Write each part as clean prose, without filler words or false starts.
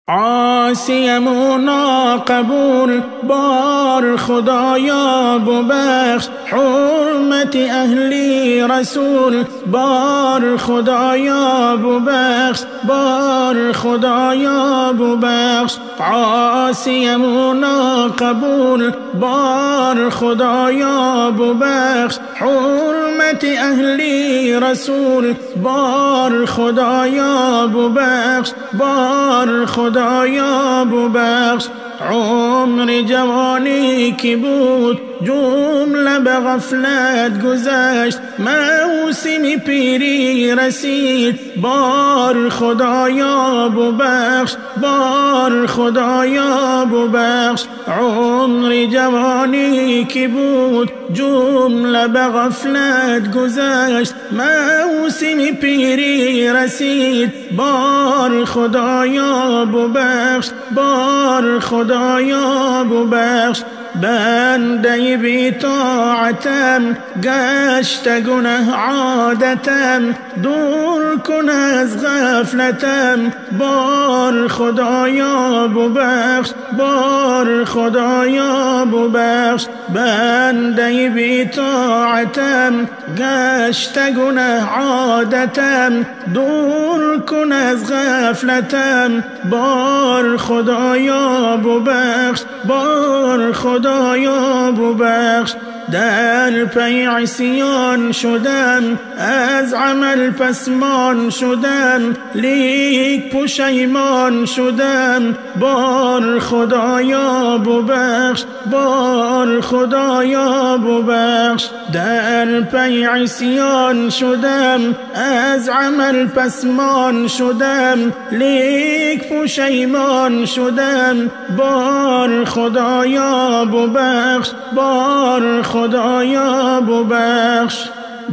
عاصیم و ناقبول بار خدایا ببخش، حرمت اهلی رسول بار خدایا ببخش، بار خدایا ببخش. عاصیم و ناقبول بار خدایا ببخش، حرمت اهلی رسول بار خدایا ببخش، بار خدایا ببخش. عمر جوانی کی بود جمله به غفلت گذشت، موسم پیری رسید بار خدایا ببخش، بار خدایا ببخش. عمر جوانی کی بود جمله به غفلت گذشت، موسم پیری رسید بار خدایا ببخش، بار خدایا ببخش. بنده بی طاعتم گشت گنه عادتم، دور کن از غفلتم بار خدایا ببخش، بار خدایا ببخش. بنده بی طاعتم گشت گنه عادتم، دور کن از غفلتم بار خدایا ببخش، بار خدایا ببخش. در پی عصیان شدم از عمل پسمان شدم، لیک پشیمان شدم بار خدایا ببخش، بار خدایا ببخش. در پی عصیان شدم از عمل پسمان شدم، لیک پشیمان شدم بار خدایا ببخش، بار خدایا ببخش.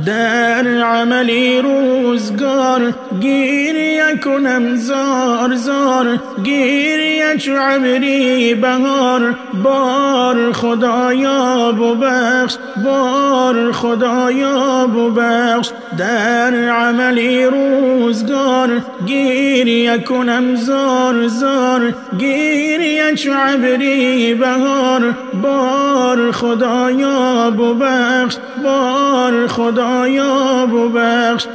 در عملی روزگار گیریه کنم زار زار، گیریه چو عبری بهار بار خدایا ببخش، بار خدایا ببخش. در عملی روزگار گیریه کنم زار زار، گیریه چو عبری بهار بار خدایا ببخش، بار خدایا ببخش.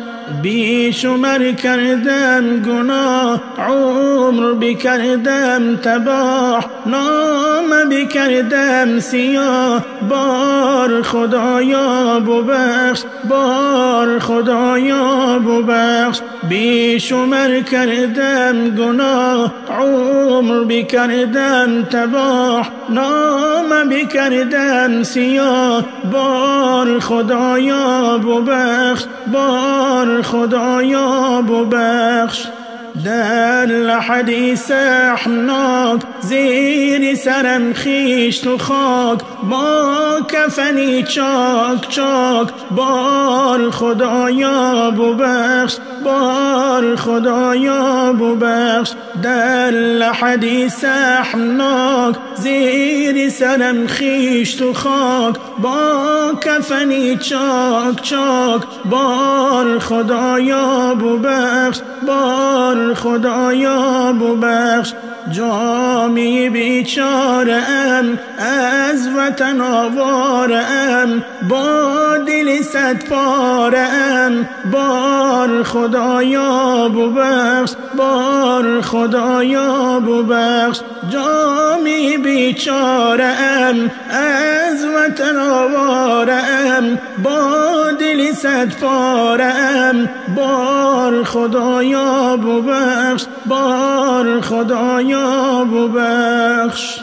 بیشمر کردم گناه عمر بکردم تباه، نام بکردم سیاه بار خدایا ببخش، بار خدایا ببخش. بیشمر کردم گناه عمر بکردم تباه، نام بکردم سیاه بار خدایا ببخش، بار خدایا ببخش. در لحدی سحناک زیر سرم خیشت و خاک، با کفنی چاک چاک بار خدایا ببخش، بار خدایا ببخش. در لحدی سحناک زیر سرم خیشت و خاک، با کفنی چاک چاک بار خدایا ببخش، بار خدایا ببخش. جامی بیچاره ام از وطن آواره ام، با دل صد پاره ام بار خدایا ببخش، بار خدایا ببخش. جامی بیچاره ام از وطن آواره ام، با دل صد پاره ام بار خدایا ببخش، بار خدایا ببخش.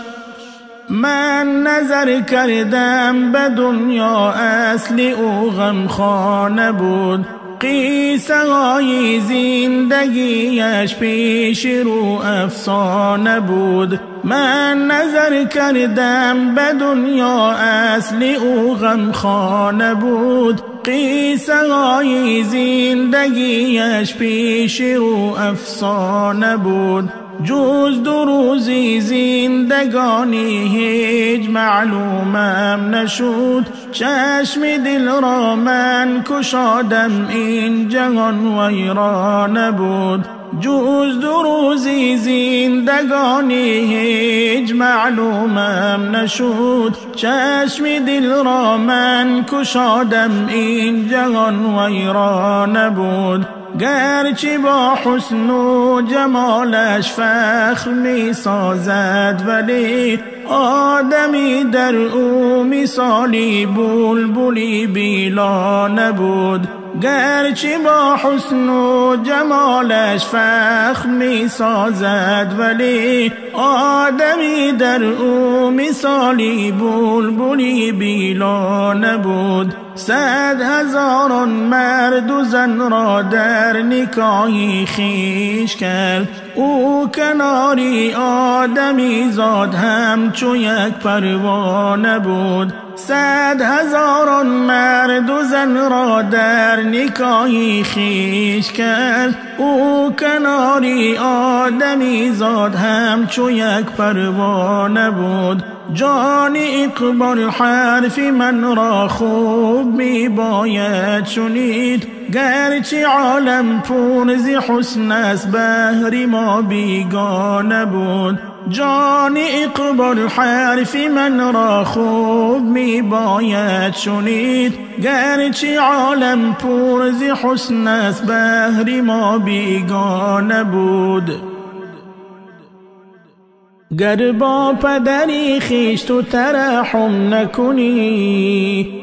من نظر کردم به دنیا اصلی او غمخانه بود، قصه های زندگیش پیش رو افسانه بود. من نظر کردم به دنیا اصلی او غمخانه بود، قصه های زندگیش پیش رو افسانه بود. جز دو روزی زندگانی هیچ معلومم نشد، چشم دل را من کشادم این جهان ویرانه بود. جز دو روزی زندگانی هیچ معلومم نشد. چشم دل را من کشادم این جهان ویران بود. گرچه با حسن و جمالش فخر می سازد ولی آدمی در او مثالی بلبلی بیلا نبود. گرچه با حسن و جمالش فخر می سازد ولی آدمی در او مثالی بلبلی بیلا نبود. 100,000 مرد و زن را در نکاحی خویش کرد. او کناری آدمی زاد همچو یک پروانه بود. 100,000 مرد و زن را در نکاحی خویش کرد. او کناری آدمی زاد همچو یک پروانه بود. جان اقبال حرف من را خوب می باید شنید. گرچه عالم پر ز حسن است بهر ما بیگانه بود. جان اقبال حرف من را خوب می باید شنید. گرچه عالم پر ز حسن است بهر ما بیگانه بود. گر با پدری خویش تو ترحم نکنی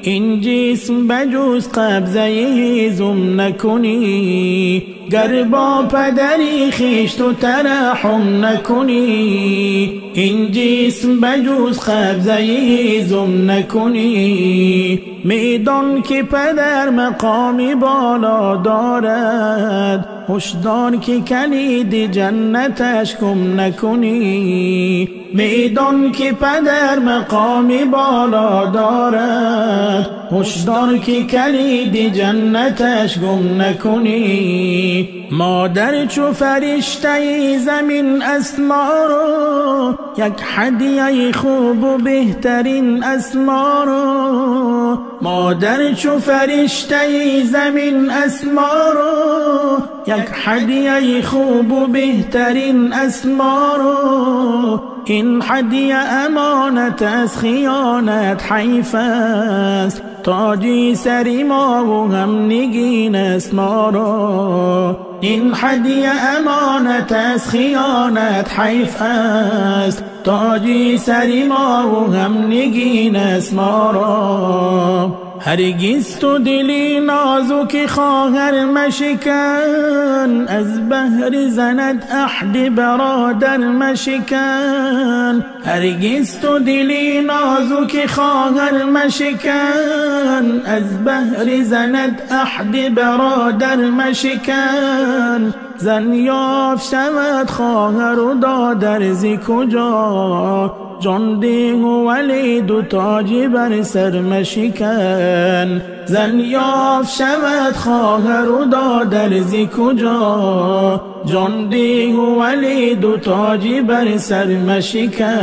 این جسم بجز قبضه هیزم نکنی. گر با پدری خویش تو ترحم نکنی این جسم بجز قبضه هیزم نکنی. میدان که پدر مقامی بالا دارد هشدار که کلید جنتش گم نکنی. میدان که پدر مقامی بالا دارد هشدار که کلید جنتش گم نکنی. مادر چو فرشته زمین اسما رو یک هدیه خوب و بهترین اسما رو. مادر چو فرشته زمین اسما رو یک هدیه خوب و بهترین اسما رو. این هدیه امانت از خیانت حیف است. تاجی سری ما و هم نگین است ما را. این هدیه امانت از خیانت حیف است. تاجی سری ما و هم نگین است ما را. هرگز تو دلی نازک خواهر مشکن از بهر زند عهد برادر مشکن. هرگز تو دلی نازک خواهر مشکن از بهر زند عهد برادر مشکن. زن یافت شود خواهر و دادر ز کجا جان ده و ولید و تاج بر سر مشکن. زن یافت شود خواهر و دادر ز کجا جان ده و ولید و تاج بر سر مشکن.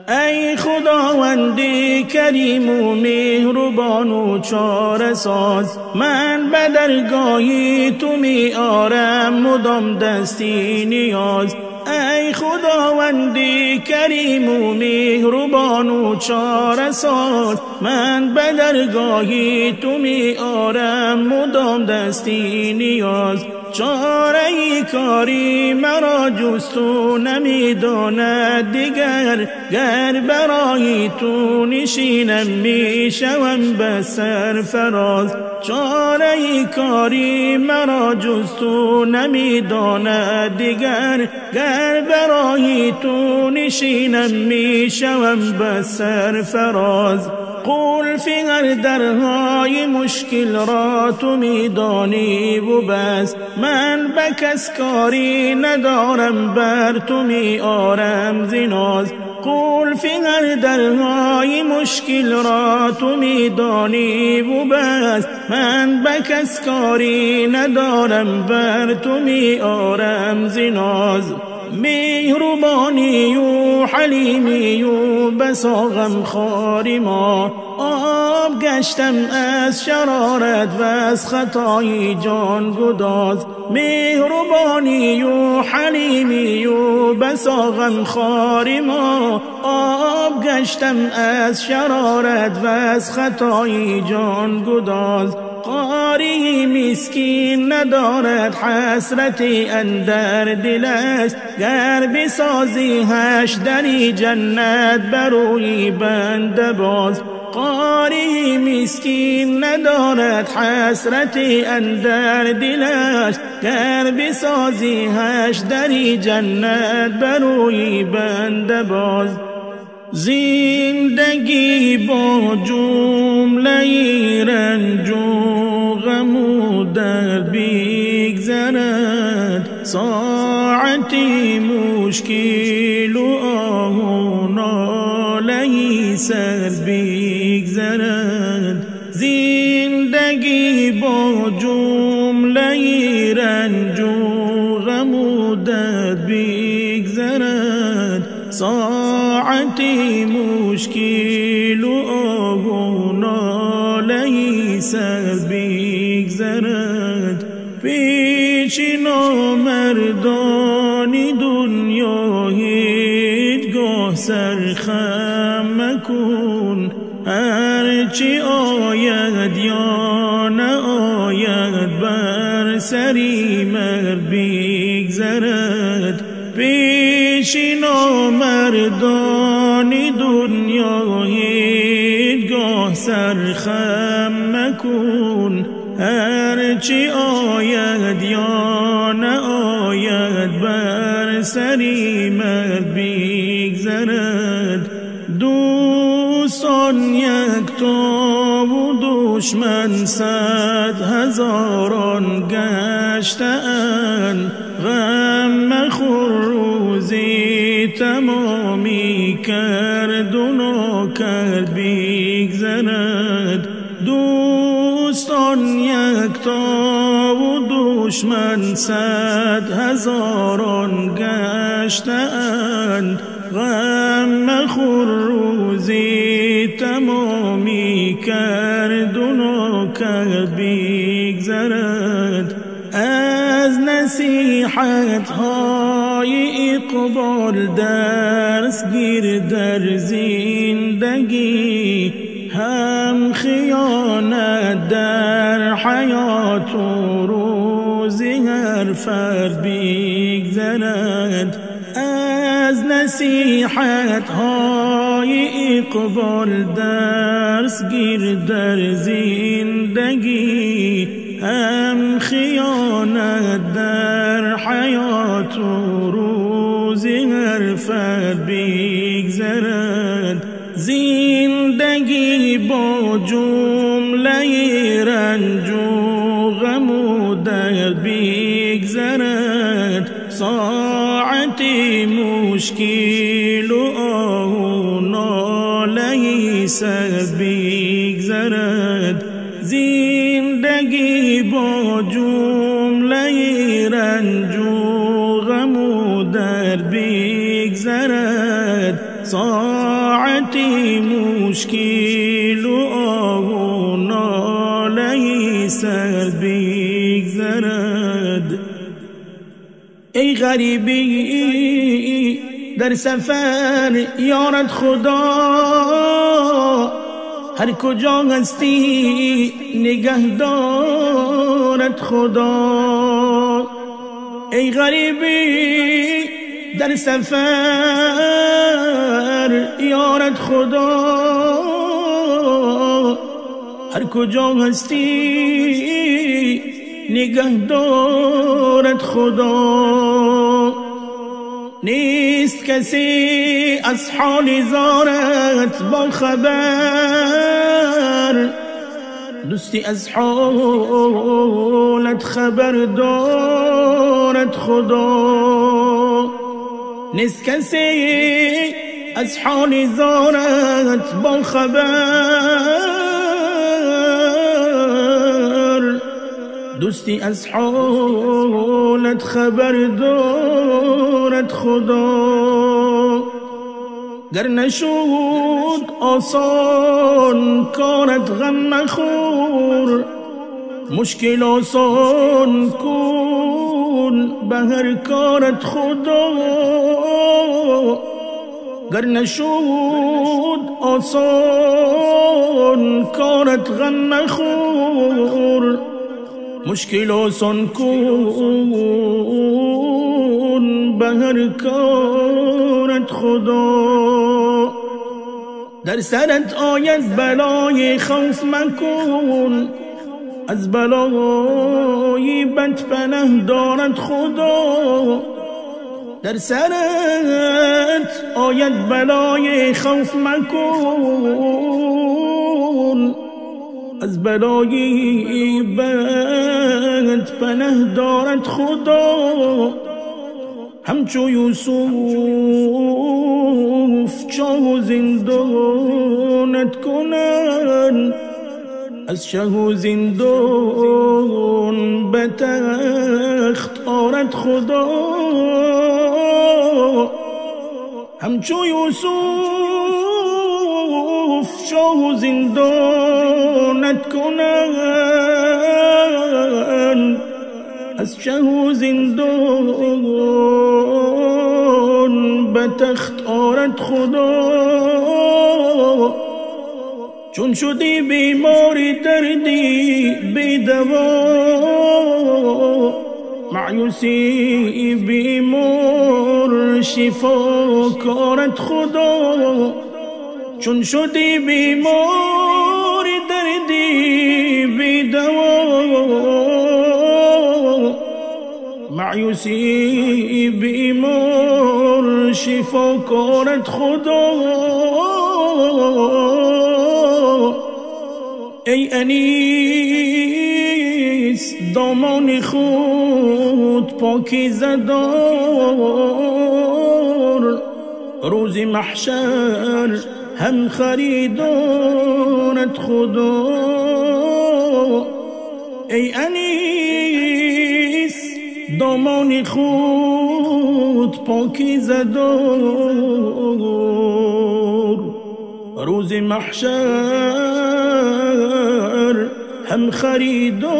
ای خداوندی کریم و مهربان و چاره ساز من به درگاهی تو می آرم مدام دستی نیاز. ای خداوندی کریم و مهربان و چاره ساز من به درگاهی تو می آرم مدام دستی نیاز. چاره کاری مرا جز تو نمی داند دیگر. گر برای تو نشینم می شوم به سرفراز. چاره کاری مرا جز تو نمی داند دیگر. گر برای تو نشینم می شوم به سرفراز. قلف هر درهای مشکل را تو می دانی و بس. من به کس کاری ندارم بر تو می آرم ز ناز. قلف هر درهای مشکل را تو می دانی و بس. من به کس کاری ندارم بر تو می آرم ز ناز. مهربانی و حلیمی و بسا غمخوار ما آب گشتم از شرارت و از خطای جان گداز. مهربانی و حلیمی و بسا غمخواری ما. آب گشتم از شرارت و از خطای جان گداز. قاری مسکین ندارد حسرتی اندر دلش، گر بسازی هش دری جنت بروی بنده باز. قاری مسکین ندارد حسرتی اندر دلش، گر بسازی هش دری جنت بروی بنده باز. زندگی با جمله رنج و غم و درد بگذرد، ساعتی مشکل و آه و ناله سر بگذرد. زندگی با جمله رنج و غم و درد بگذرد، ساعتی مشکل و آه و ناله سر بگذرد. پیش نامردانی دنیا هیچگاه سرخم مکن، هرچی آید یا نه آید بر سری مرد بگذرد. پیش نامردانی دنیا هیچگاه سرخم مکن، هرچی آید یا نه آید بر سری مرد بگذرد. دوستان یکتا و دشمن 100,000 گشتند، غم مخور روزی تمامی کرد و ناکرد بگذرد. دوستان یکتا و دشمن 100,000 گشتند، غم مخور روزی تمامی کرد و ناکرد بگذرد. از نصیحت های اقبال درس گیر در زندگی، هم خیانت در حیات و روزی هر فرد بگذرد. از نصیحت های اقبال درس گیر در زندگی، هم خیانت در حیات و روزی هر فرد بگذرد. زندگی با جمله رنج و غم و درد بگذرد، ساعتی مشکل و آه و ناله سر بگذرد. زندگی با جمله رنج و غم و درد بگذرد، ساعتی مشکل و آه و ناله سر بگذرد. ای غریبی در سفر یارت خدا، هر کجا هستی نگهدارت خدا. ای غریبی در سفر یارت خدا، هر کجا هستی نگهدارت خدا. نیست کسی از حال زارت با خبر، دوستی از حالت خبر دارد خدا. نیست کسی از حال زارت با خبر، دوستی از حالت خبر دارد خدا. گر نشود آسان کارت غم مخور، مشکل آسان کن به هر کارت خدا. گر نشود آسان کارت غم مخور، مشکل آسان کن به هر کارت خدا. در سرت آید بلای خوف مکن، از بلای بد پناه دارد خدا. در سرت آید بلای خوف مکن، از بلای بد پناه دارد خدا. همچو یوسف چاه زندانت کنن، از شه و زندان به تخت آرد خدا. همچو یوسف چاه و زندانت کنن، از شه و زندان به تخت آرد خدا. چون شدی بیماری دردی بیدوا، معیوسی بیمار شفا کارت خدا. چون شدی بیماری دردی بیدوا، معیوسی بیمار شفا کارت خدا. ای انیس دامان خود پاکیزه دار، روز محشر هم خریدارت خدا. ای انیس دامان خود پاکیزه دار، روز محشر هم خریدارت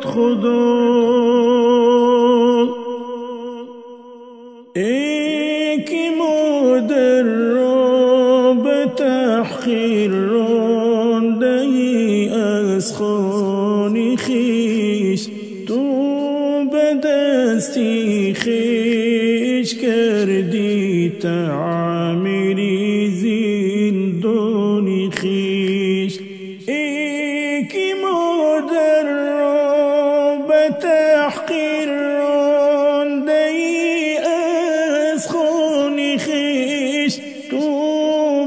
خدا. ای که مادر را به تحقیر رانده ای از خانه خویش، تو به دستی خویش کردی تعمیری زندان خویش. ای که مادر را به تحقیر رانده ای از خانه خویش، تو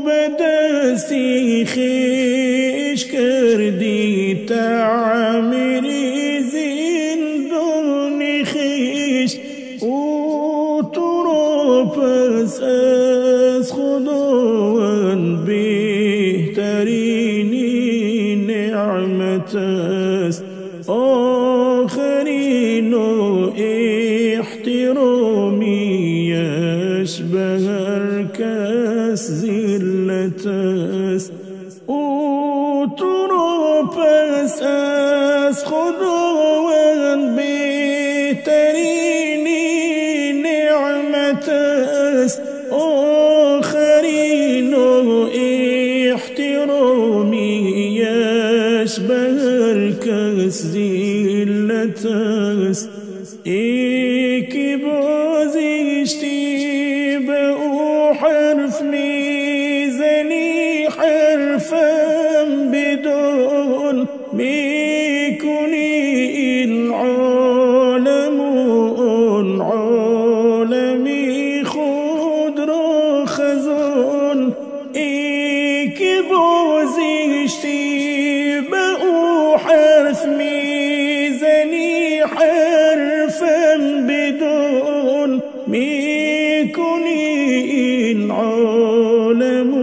به دستی خویش کردی تعمیری زندان خویش. او تو را پس از خداوند بهترین نعمت است، آخرین و احترامیش به هر کس ذلت است. او تو را پس از خداوند بهترین نعمت است، آخرین و احترامیش به هر کس ذلت است. ای که بازیشتی به او حرف میزنی، حرفم بدون میکنی این عالم و اون عالمی خود را خزان. ای که بازیشتی به او حرف میزنی، حرفم بدون میکنی این عالم و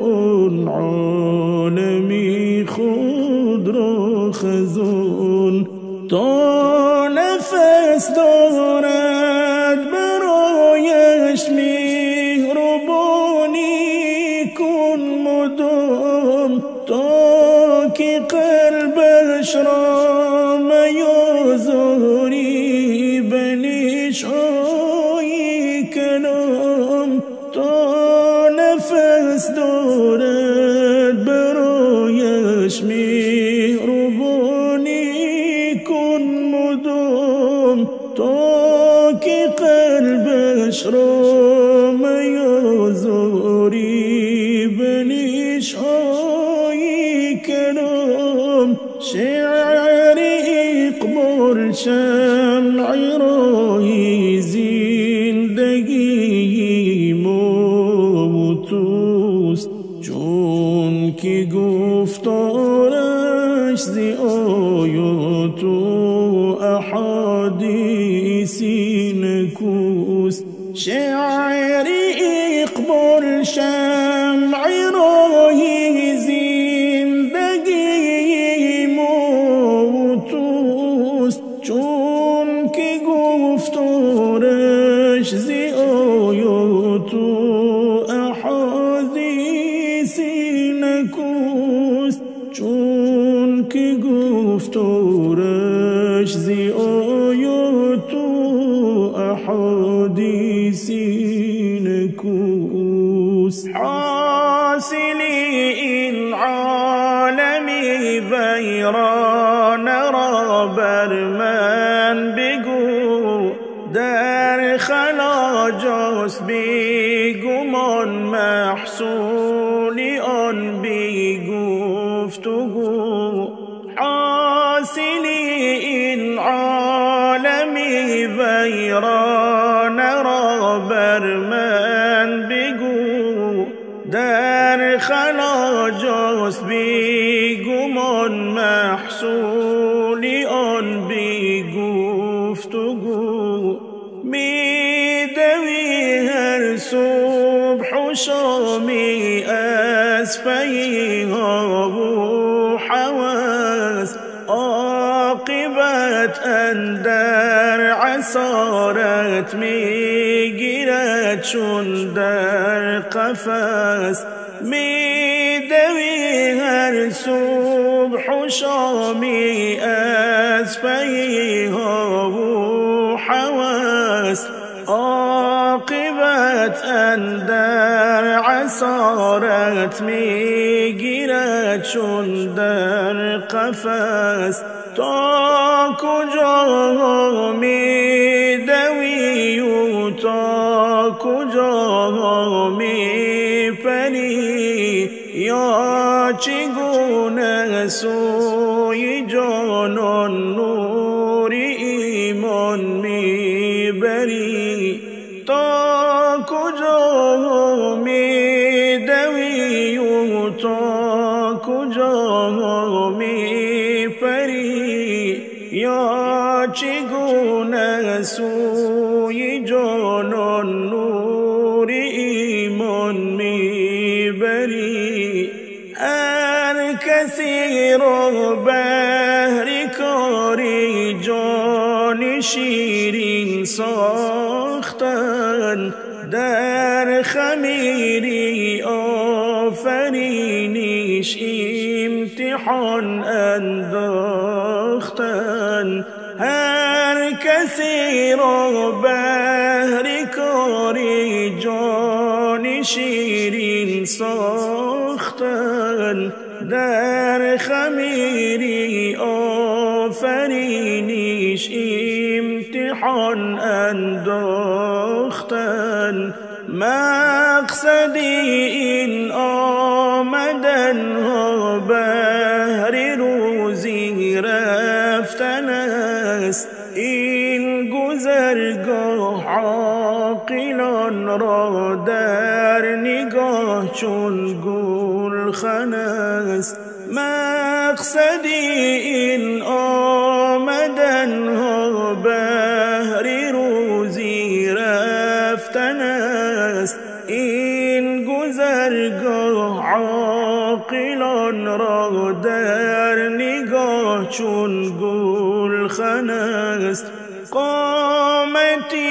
اون عالمی خود را خزان. تا نفس دارد برایش مهربان را میازاری به نشای کلام تا نفس دارد برایش مهربانی کن مدام تا که قلبش را میازاری به نشای کلام شعر اقبال شمع راهی زندگی ما و توست چون که گفتارش زی آیات و احادیث نکوست شعر اقبال شمع راهی زندگی ما و توست چون که گفتارش زی آیات و احادیث نکوست چون که گفتارش زی آیات و احادیث نکوست حاصل این عالمی ویران را بر من بگو در خلاجاست بی گمان محصول آن بی گفتگو حاصل این عالمی ویران را بر من بگو در خلاجاست بی گمان محصول آن بی گفتگو می دوی هر صبح و شامی از فیها و حواس عاقبت اندر عصارت میگیرد چون در قفس می دوی هر صبح و شامی از فیها و حواس عاقبت اندر عصارت میگیرد چون در قفس تا کجا می دوی و تا کجا می پری یا چگونه سوی جانان نور ایمان می بری تا کجا می دوی و تا کجا می پری یا چگونه سوی جانان نور ایمان می بری هر کسی را بهر کاری جان شیرین ساختن در خمیری آفرینیش امتحان انداختن هر کسی را بهر کاری جان شیرین ساختن در خمیری آفرینیش امتحان انداختن مقصد این آمدن ها بهر روزی رفتن است این گذرگاه عاقلان را در نگاه چون گلخن است مقصد این آمدن ها بهر روزی رفتن است این گذرگاه عاقلان را در نگاه چون گلخن است قامتی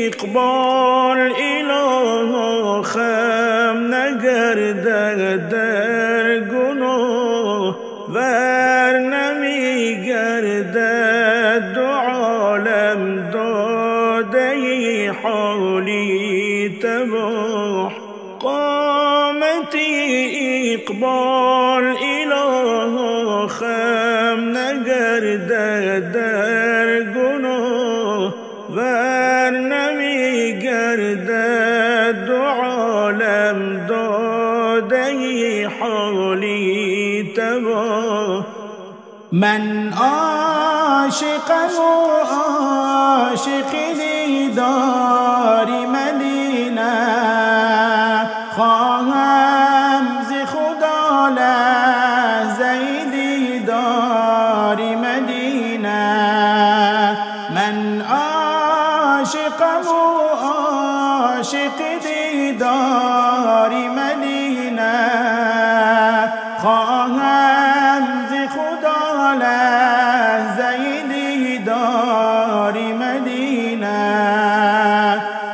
اقبال اله خم نگردد در گناه ور نمی حالی تباه. قامتی اقبال اله خم نگردد در گناه، ور نمی گردد دو عالم داده حالی تباه. من عاشقم و عاشق دیدار مدینه، خواهم ز خدا لحظه دیدار مدینه. من عاشقم و عاشق دیدار مدینه، خواهم ز خدا لحظه دیدار مدینه.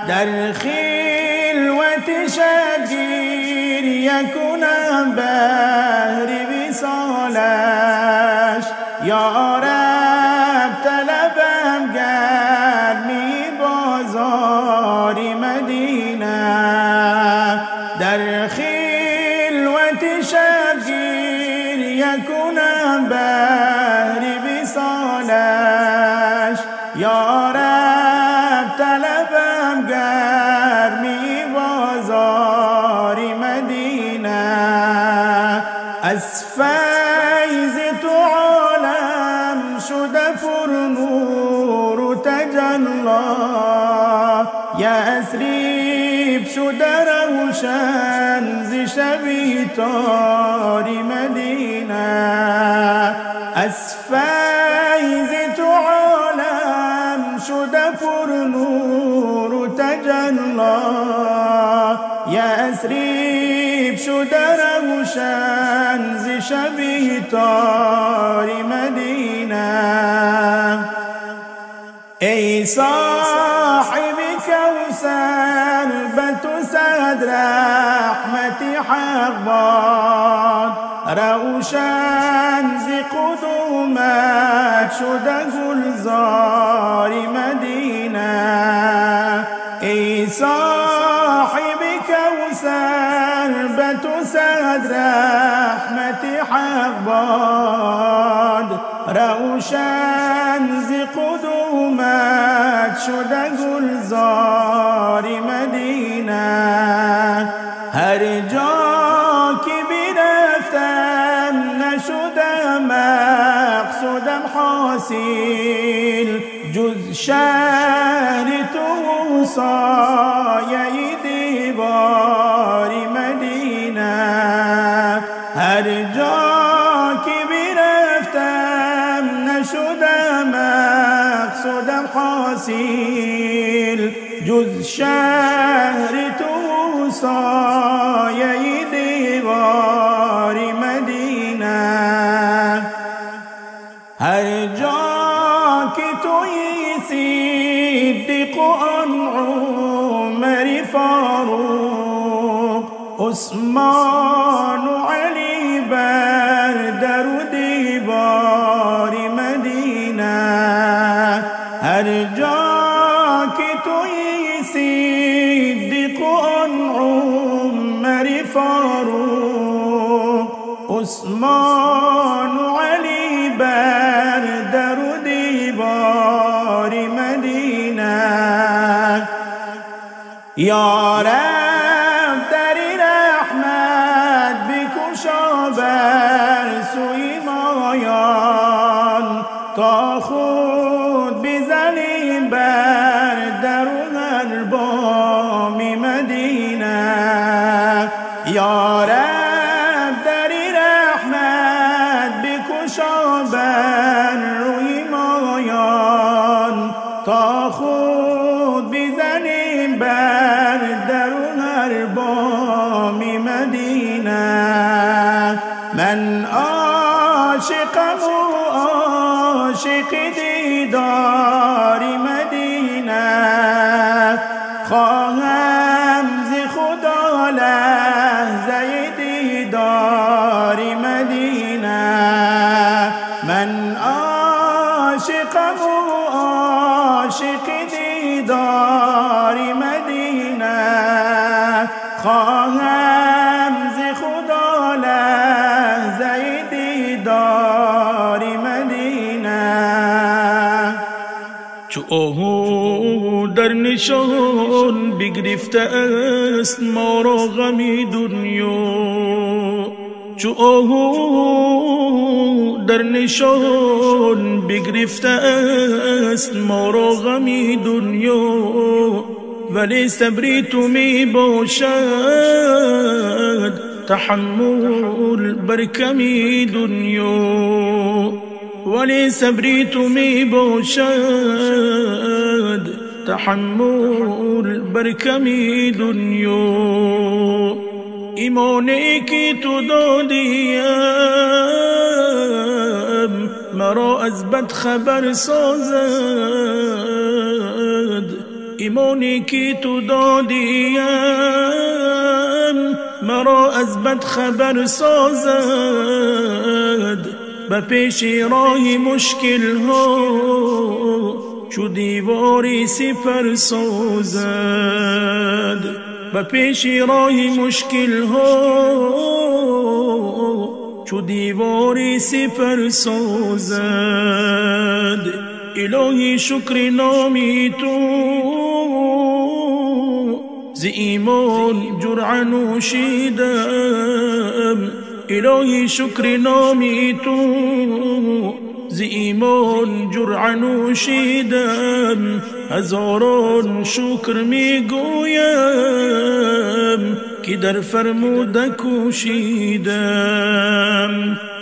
در خلوت شبگیر یکنم بهر وصالش، یا رب طلبم گرمی بازار مدینه. در خلوت شبگیر یکنم بهر وصالش، یا رب طلبم گرمی بازار مدینه. از فیض تو عالم شده پر نور و تجلی، یثرب شده روشن ز شب تار مدینه. از فیض تو عالم شده پر نور و تجلی، یثرب شده روشن ز شب تار مدینه. ای صاحب کوثر به تو صد رحمت حق باد، روشن ز قدومت شده گلزار مدینه. ای صاحب کوثر به تو صد رحمت حق باد، روشن ز قدومت شده گلزار مدینه. هر جا که برفتم نشدم مقصودم حاصل، جز شهر تو سایه دیوار مدینه. هر جا که برفتم نشدم مقصودم حاصل، جز شهر تو سایه دیوار مدینه. هر جا که توی صدیق و آن عمر فاروق، عثمان و علی بر در و دیوار مدینه. هر جا که توی صدیق و آن عمر فاروق، عثمان و علی بر در و دیوار مدینه. یا رب در رحمت بکشا بر سوی مایان، تا خود بزنیم بر در و هر بام مدینه. یا رب در رحمت بکشا بر روی مایان، تا خود بزنیم بر در و هر بام مدینه. من عاشقم و عاشق دیدار مدینه، خواهم ز خدا لحظه دیدار مدینه. من عاشقم و عاشق دیدار مدینه، خواهم ز خدا لحظه دیدار مدینه. چو آهو در نشان بگرفته است ما را غمی دنیا، چو آهو در نشان بگرفته است ما را غمی دنیا، ولی صبری تو می باشد تحمل بر کمی دنیا، ولی صبری تو می باشد تحمل بر کمی دنیا. ایمانی که تو دادیم مرا از بد خبر سازد، ایمانی که تو دادیم مرا از بد خبر سازد، به پیش راه مشکل ها چو دیواری سپر سازد، به پیش راه مشکل ها چو دیواری سپر سازد. الهی شکر نامی تو ز ایمان جرعه نوشیدم، الهی شکر نامی تو ز ایمان جرعه نوشیدم، هزاران شکر می گویم که در فرموده کوشیدم،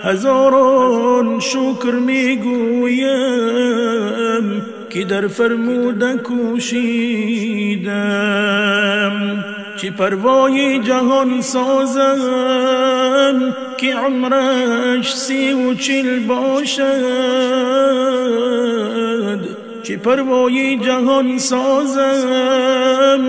هزاران شکر می گویم که در فرموده کوشیدم. چه پروای جهان سازم که عمرش 34 باشد، چه پروای جهان سازم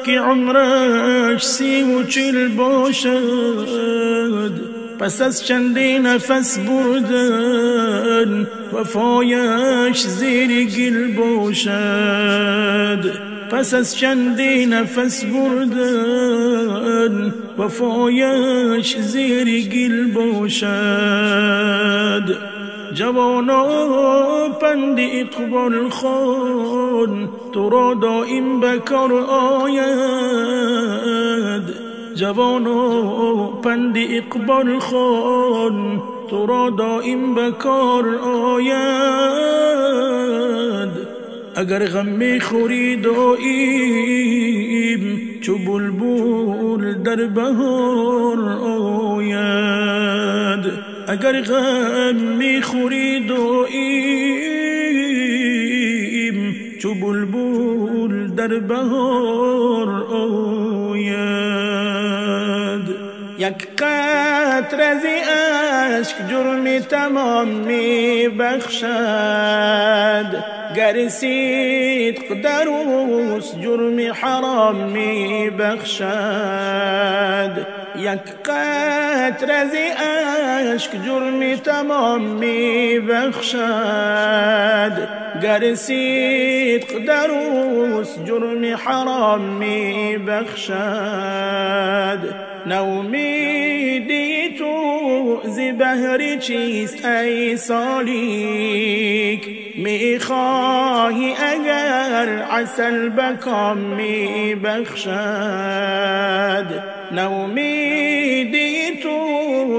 که عمرش 34 باشد، پس از چندین نفس بردن وفایش زیر گل باشد، پس از چندین نفس بردن وفایش زیر گل باشد. جوانا پند اقبال خان تو را دائم بکار آید، جوانا پند اقبال خان تو را دائم بکار آید. اگر غم می خوری دائم چو بلبل در بهار آید، اگر غم می خوری دائم چو بلبل در بهار آید. یک قطره از اشک جرم تمام می بخشد، گر صدق در اوست جرم حرام می بخشد. یک قطره از اشک جرم تمام می بخشد، گر صدق در اوست جرم حرام می بخشد. نومیدی تو ز بهر چیست ای سالیک، می خواهی اگر عسل بکام می بخشد. نومیدی تو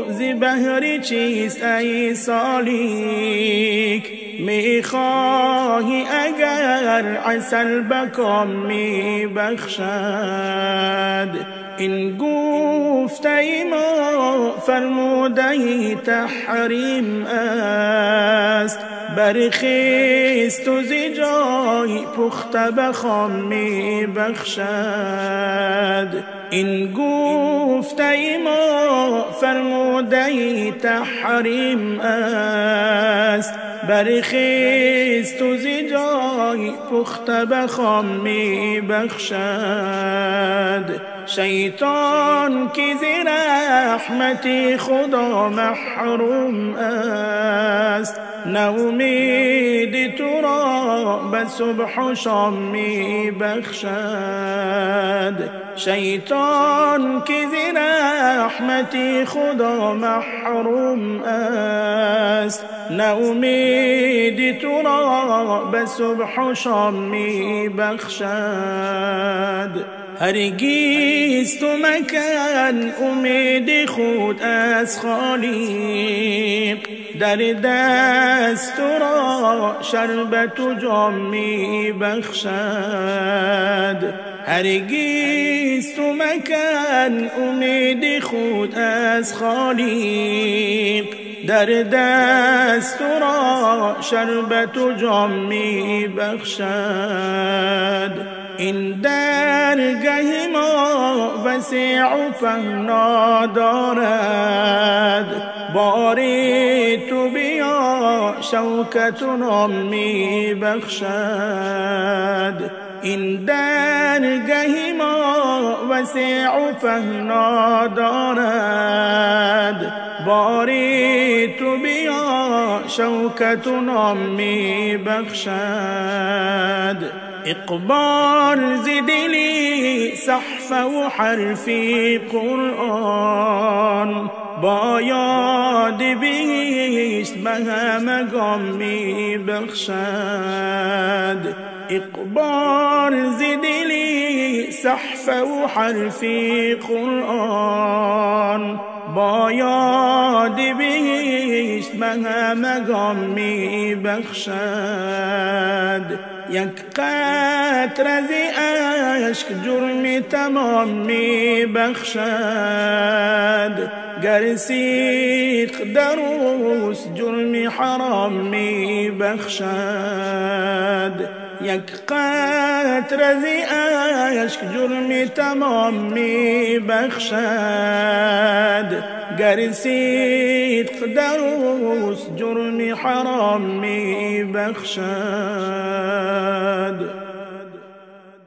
ز بهر چیست ای سالیک، می خواهی اگر عسل بکام می بخشد. این گفته ما فرموده تحریم است، برخیست و ز جای پخته بخام می بخشد. این گفته ما فرموده تحریم است، برخیست و ز جای پخته بخام می بخشد. شیطان که ز رحمت خدا محروم است، نومید تو را به صبح و شام می بخشد. شیطان که ز رحمت خدا محروم است، نه امید تو را به صبح و شام می بخشد. هرگز تو مکن امید خود از خالق، در دست تو را شربت و جام می بخشد. هرگز تو مکن امید خود از خالق، در دست تو را شربت و جام می بخشد. این درگه ما وسیع و پهنا دارد، باری تو بیا شوکت و نام می بخشد. این درگه ما وسیع و پهنا دارد، باری تو بیا شوکت و نام می بخشد. اقبال ز دلی صحف و حرفی قرآن، با یاد بیست به همگان می بخشد. اقبال ز دلی صحف و حرفی قرآن، با یاد بیست به همگان می بخشد. یک قطره ز اشک جرم تمام می بخشد، گر صدق در اوست جرم حرام می بخشد. یک قطره ز اشک جرم تمام می بخشد، گر صدق در اوست جرم حرام می بخشد.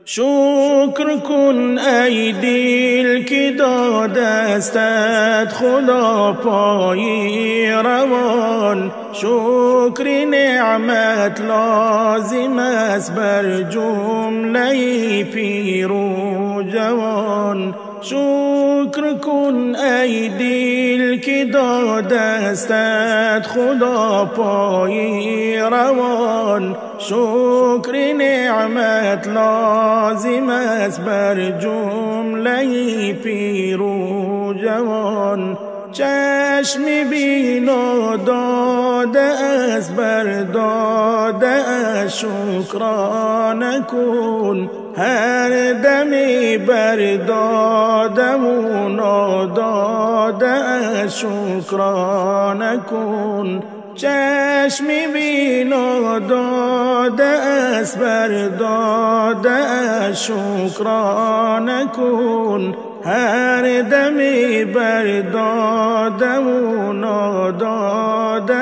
شکر کن ای دل که دادستت خدا پای روان، شکر نعمت لازم است بر جمله پیر و جوان. شکر کن ای دل که دادستت خدا پای روان، شکر نعمت لازم است بر جمله پیر و جوان. چشم بینا داده از بر داده از شکرانه کن، هر دمی بر دادم ناداده از شکرانه کن. چشم بینا داده از بر داده از شکرانه کن، هر دمی بر دادم و ناداده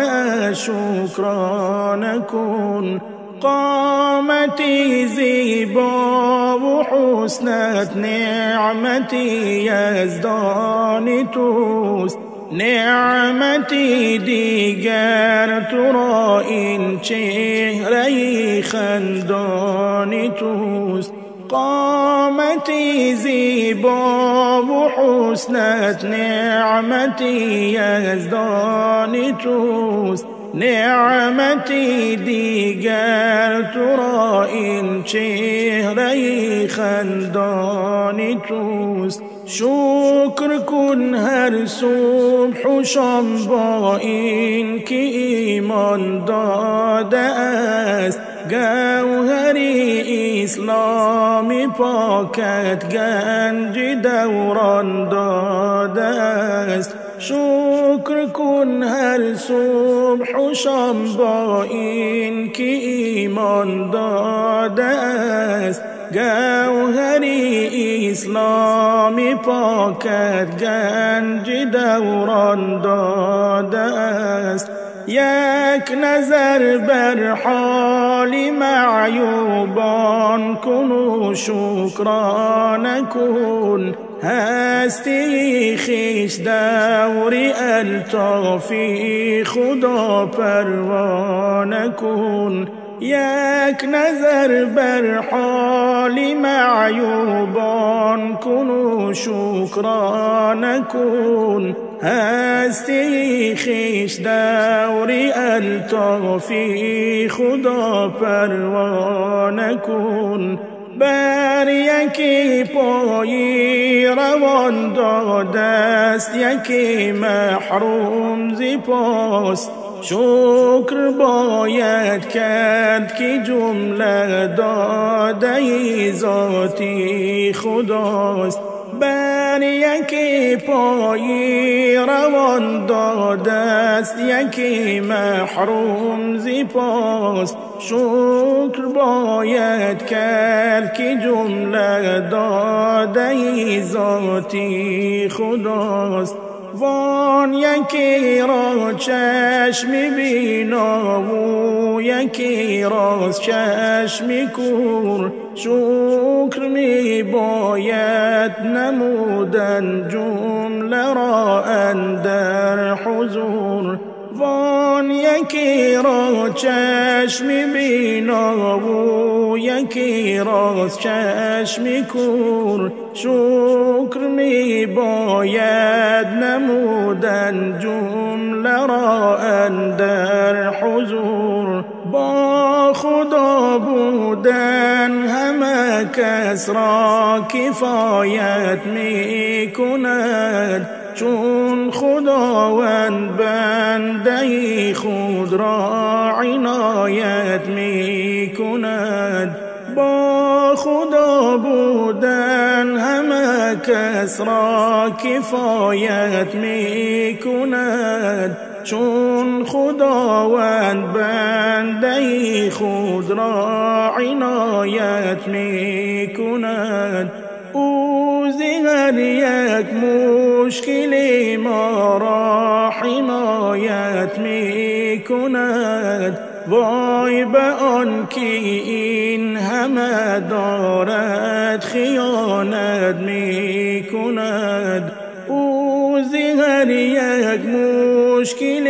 شکرانه کن. قامتی زیبا و حسنت نعمتی یزدانی توست، نعمتی دیگر تو را این چهره خندانی توست. قامتی زیبا و حسنت نعمتی یزدانی توست، نعمتی دیگر تو را این چهره خندانی توست. شکر کن هر صبح و شام با این که ایمان داده است، گوهری اسلامی پاکت گنج دوران داده است. شکر کن هر صبح و شام با این که ایمان داده است، گوهری اسلامی پاکت گنج دوران داده است. یک نظر بر حال معیوبان کن و شکرانه کن، هستی خویش دوری الطافی خدا پروانه کن. یک نظر بر حال معیوبان وان کن و شکرانه کن، هستی خویش دوری الطافی خدا پروانه کن. بر یکی پایی روان داده است، یکی محروم ز پاست. شکر باید کرد که جمله داده ذاتی خداست. بر یکی پایی روان داده است، یکی محروم ز پاست. شکر باید کرد که جمله داده ذاتی خداست. وان یکی را چشم بینا و یکی راست چشم کور، شکر می باید نمودن جمله را اندر حضور. وان یکی را چشم بینا و یکی راست چشم کور، شکر می باید نمودن جمله را اندر حضور. با خدا بودن همه کس را کفایت می کند، چون خداوند بنده خود را عنایت می کند. با خدا بودن همه کس را کفایت می کند، چون خداوند بنده خود را عنایت می کند. او ز هر یک مشکل ما را حمایت می کند. وای به آن که این همه دارد خیانت می کند. او ز هر یک مشکل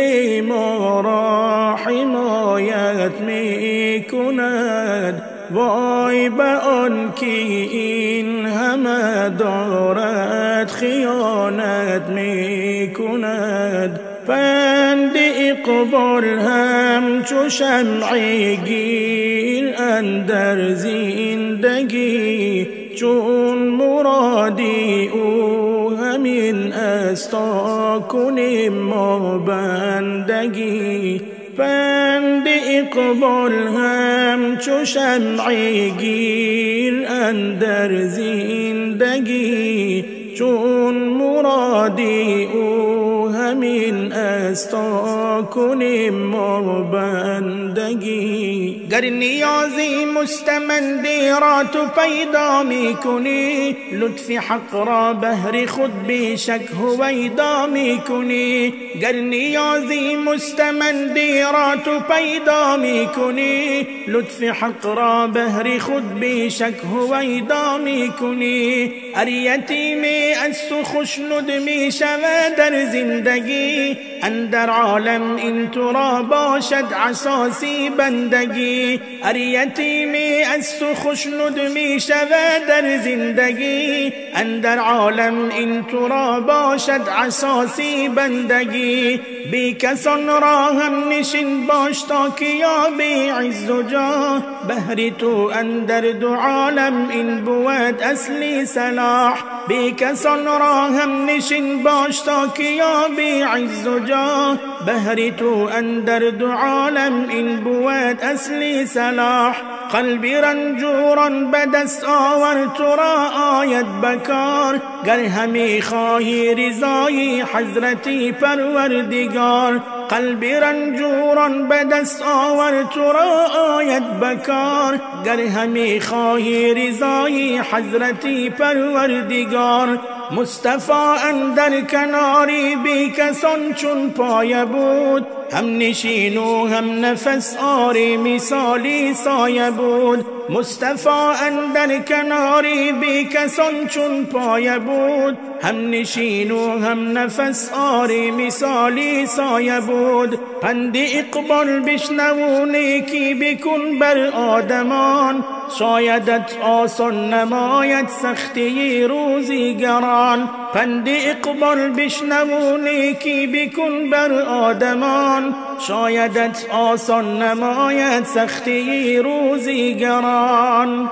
ما را حمایت می کند. وای به آن که این همه دارد خیانت می کند. پند اقبال همچو شمع گیر اندر زندگی، چون مرادی او همین است تا کنیم ما بندگی. پند اقبال همچو شمع گیر اندر زندگی، چون مرادی او همین است تا کنیم ما بندگی. گر نیازی مستمندی را تو پیدا می کنی، لطف حق را بهر خود بیشک هویدا می کنی. گر نیازی مستمندی را تو پیدا می کنی، لطف حق را بهر خود بیشک هویدا می کنی. ار یتیمی از تو خوشنود می شود در زندگی، اندر عالم این تو را باشد اساسی بندگی. ار یتیمی از تو خوشنود می شود در زندگی، اندر عالم این تو را باشد اساسی بندگی. بی کسان را هم نشین باش تا که یابی عز و جاه، بهر تو اندر دو عالم این بود اصلی صلاح. بی کسان را هم نشین باش تا که یابی عز و جاه، بهر تو اندر دو عالم این بود اصلی صلاح. قلبی رنجوران به دست آور تو را آید بکار، گر همی خواهی رضای حضرتی پروردگار. قلبی رنجوران به دست آور تو را آید بکار، گر همی خواهی رضای حضرتی پروردگار. مصطفی اندر کناری بی کسان چون پایه بود، هم نشین و هم نفس آری مثالی سایه بود. مصطفی اندر کناری بی کسان چون پایه بود. هم نشین و هم نفس آری مثالی سایه بود. پند اقبال بشنو نیکی بکن بر آدمان. شایدت آسان نماید سختی روزگاران. پند اقبال بشنو نیکی بکن بر آدمان. شایدت آسان نماید سختی روزگاران.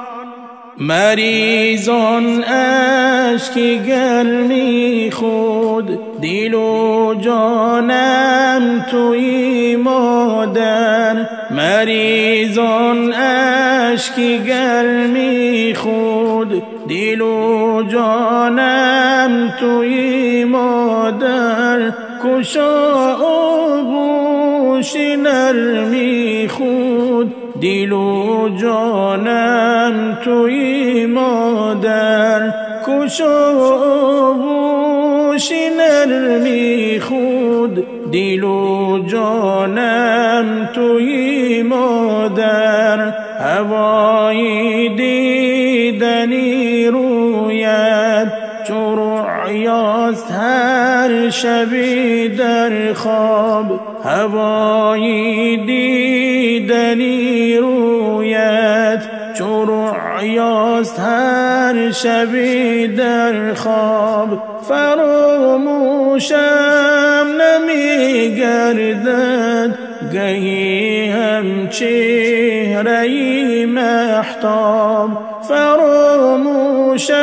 مریضان اشکی گرمی خود دل و جانم توی مادر. مریضان اشکی گرمی خود دل و جانم توی مادر. کشا آغوش نرمی خود دل و جانم توی مادر. کشا آغوش نرمی خود دل و جانم توی مادر. هوای دیدنی رویت چو رؤیاست هر شبی در خواب. هوای دیدنی رویت چو رؤیاست هر شبی در خواب. فراموشم نمی گردد گهی هم چهره‌ی مهتاب. فراموشم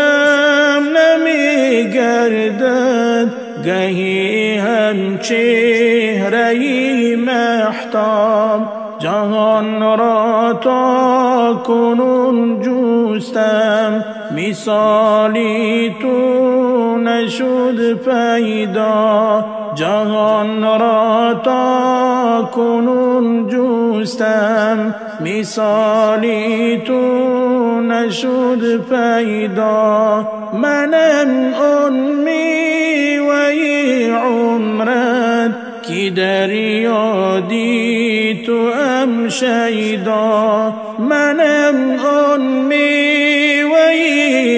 نمی گردد گهی هم چهره‌ی مهتاب. جهان را تا کنون جوستم مثالی تو نشد پیدا. جهان را تا کنون جوستم مثالی تو نشد پیدا. منم آن میوه عمرت کی در یادی تو ام شیدا. منم آن میوه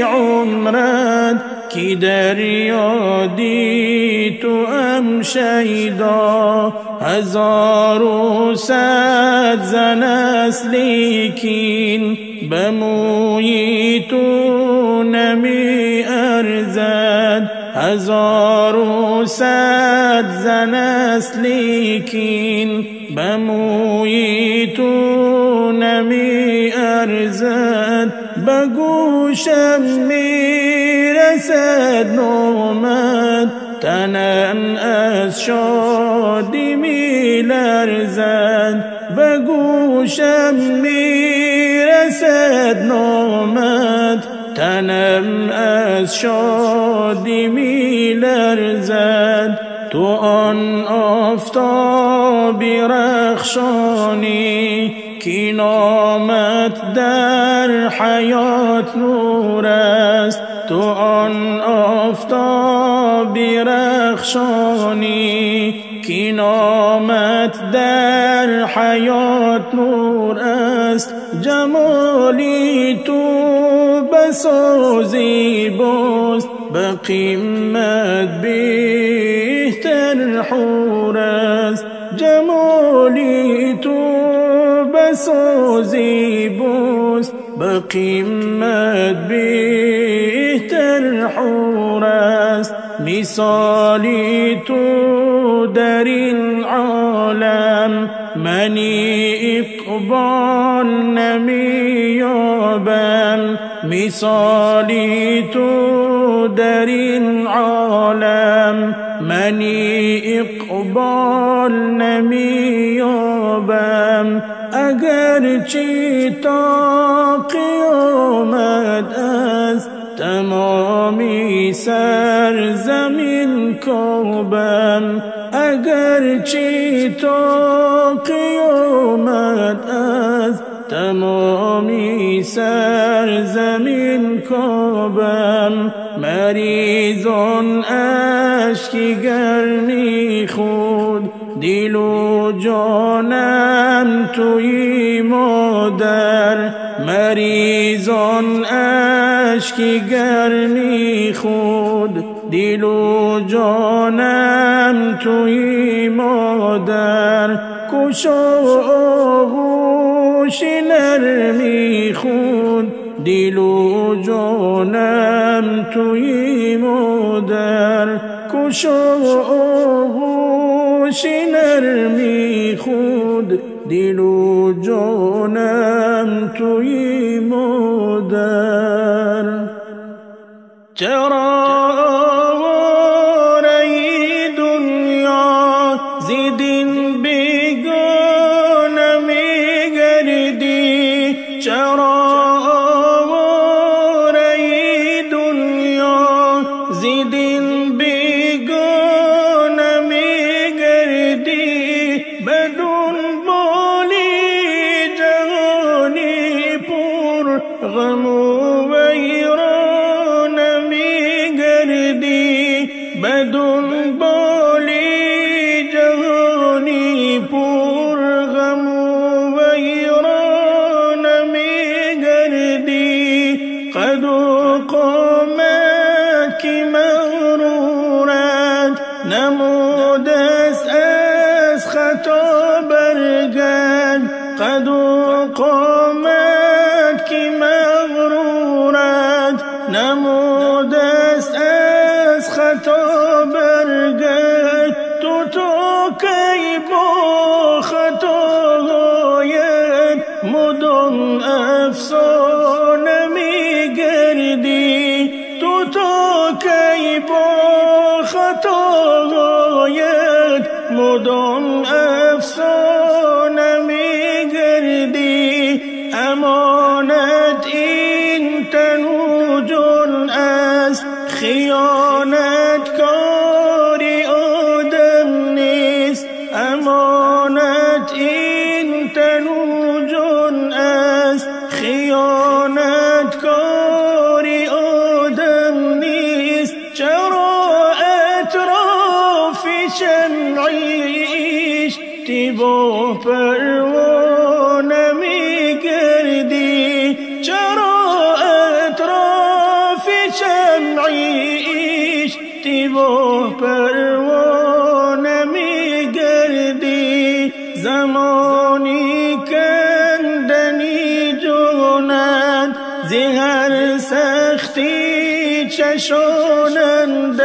عمرت کی در یادی تو ام شیدا. هزار و صد زن است لیکن به موی تو نمی ارزد. هزار و صد زن است لیکن به موی تو نمی ارزد. به گوشم می رسد نامت تنم از شادی می لرزد. به گوشم می رسد نامت تنم از شادی می لرزد. تو آن آفتاب رخشانی کی نامت در حیات نور است. تو آن آفتاب رخشانی کی نامت در حیات نور است. جمالی تو بسازی باست به قیمت بهتر حور است. جمالی تو بسازی باست به قیمت بهتر حور است. مثالی تو در این عالم منی اقبال نمی یابم. مثالی تو در این عالم منی اقبال نمی یابم. اگرچه تا قیامت است تمامی سرزمین کعبم. اگرچه تا قیامت است تمامی سرزمین کعبم. مریضان اشکی گرمی خود دل و جانم توی مادر، مریضان اشکی گرمی خود. دل و جانم توی مادر، کشا آغوش نرمی خود. دل و جانم توی مادر، کشا آغوش نرمی خود. دل و جانم توی مادر. چرا ای دنیا زیدین بیگانه میگردی؟ چرا ای دنیا زیدین بیگانه میگردی؟ بدون بالی جهانی پر غم و ویران میگردی؟ بدون بالی جهانی پر غم و ویران میگردی؟ قد و قامت که مغرورت نمودست از خطا برگرد. قد و قامت که مغرورت نمودست از خطا برگرد. تو کی با خطاهایت مدام افسانه میگردی؟ تو کی با خطاهایت مدام افسانه میگردی؟ امانت این تن و جان است، خیانت کاری آدم نیست. امانت این تن و جان است، خیانت کاری آدم نیست. چرا اطراف شمعیش تیبا پروانه میگردی؟ چرا اطراف شمعیش تیبا پروانه میگردی؟ زمانی کندنی جانت زهر سختی چشانندت.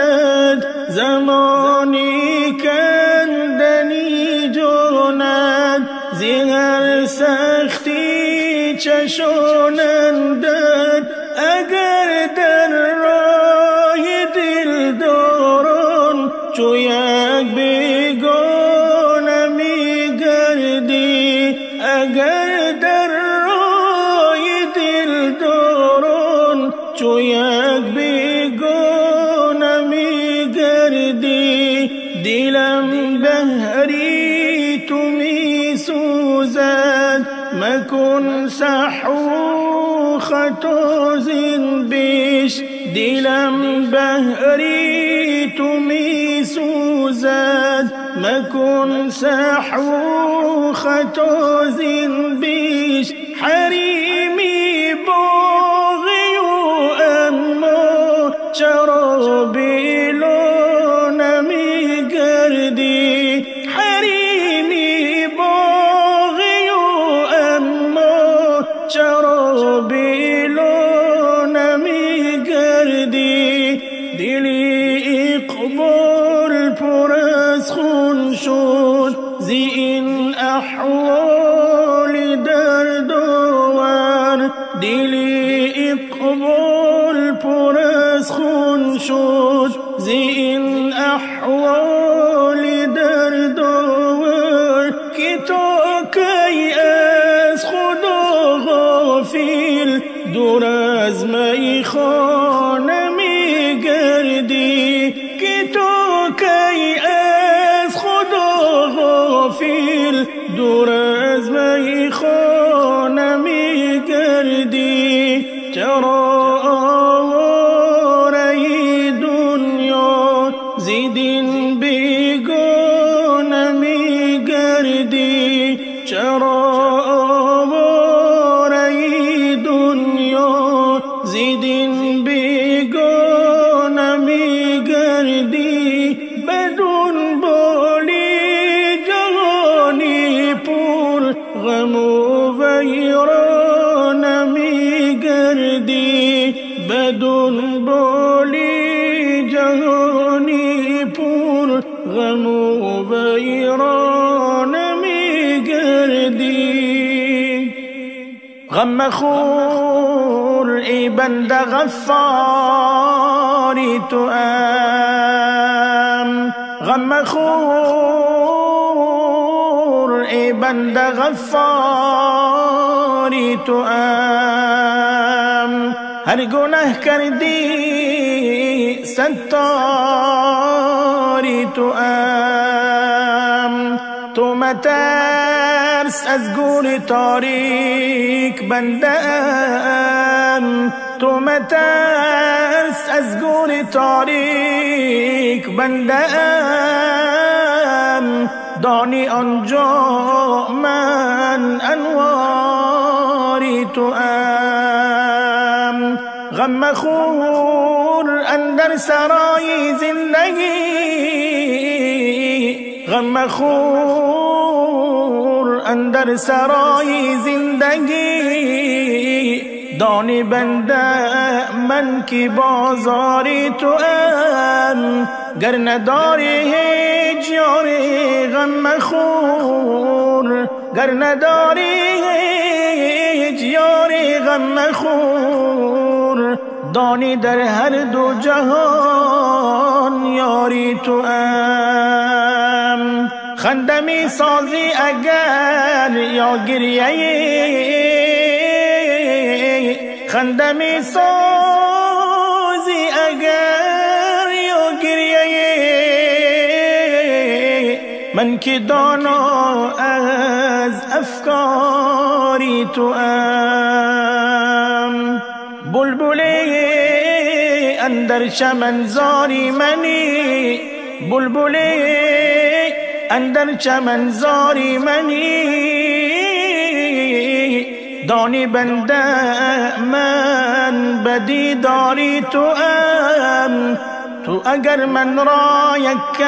زمانی کندنی جانت زهر سختی چشانندت. اگر در راه دلداران چو یک بیگانه میگردی؟ اگر در راه دلداران چو یک بیگانه میگردی؟ دلم بهری تو میسوزد، مکن سحو خطا زین بیش. دلم بهری تو میسوزد، مکن سحو خطا زین بیش. حریمی باغی و اما چرا بیلا نمیگردی؟ حریمی باغی و اما چرا بیلا نمیگردی؟ دلی اقبال پر از خون شد زی این احوال دردآور. دلی اقبال پر از خون شد زی این احوال دردآور. که تا کی از خدا غافل دور از میخانه میگردی؟ که تا کی از خدا غافل دور از میخانه میگردی؟ چرا ای دنیا غم و ویران میگردی. غم مخور ای بنده غفاری تو غم مخور ای بنده غفاری تو هر گناه کردی ستاری تو تو مترس از گور تاریک بنده تو مترس از گور تاریک بنده دانی آنجا من انواری تو غم مخور اندر سرای زندگی غم مخور اندر سرای زندگی دانی بنده من کی بازاری تو گر نداری هیچ یاری غم مخور گر نداری هیچ یاری غم مخور دانی در هر دو جهان یاری تو خنده می سازی اگر یا گریه خنده می سازی اگر یا گریه من که دانا از افکاری تو بلبلی اندر چمن زاری منی بلبلی اندر چمن زاری منی دانی بنده من بدی داری تو اگر من را یک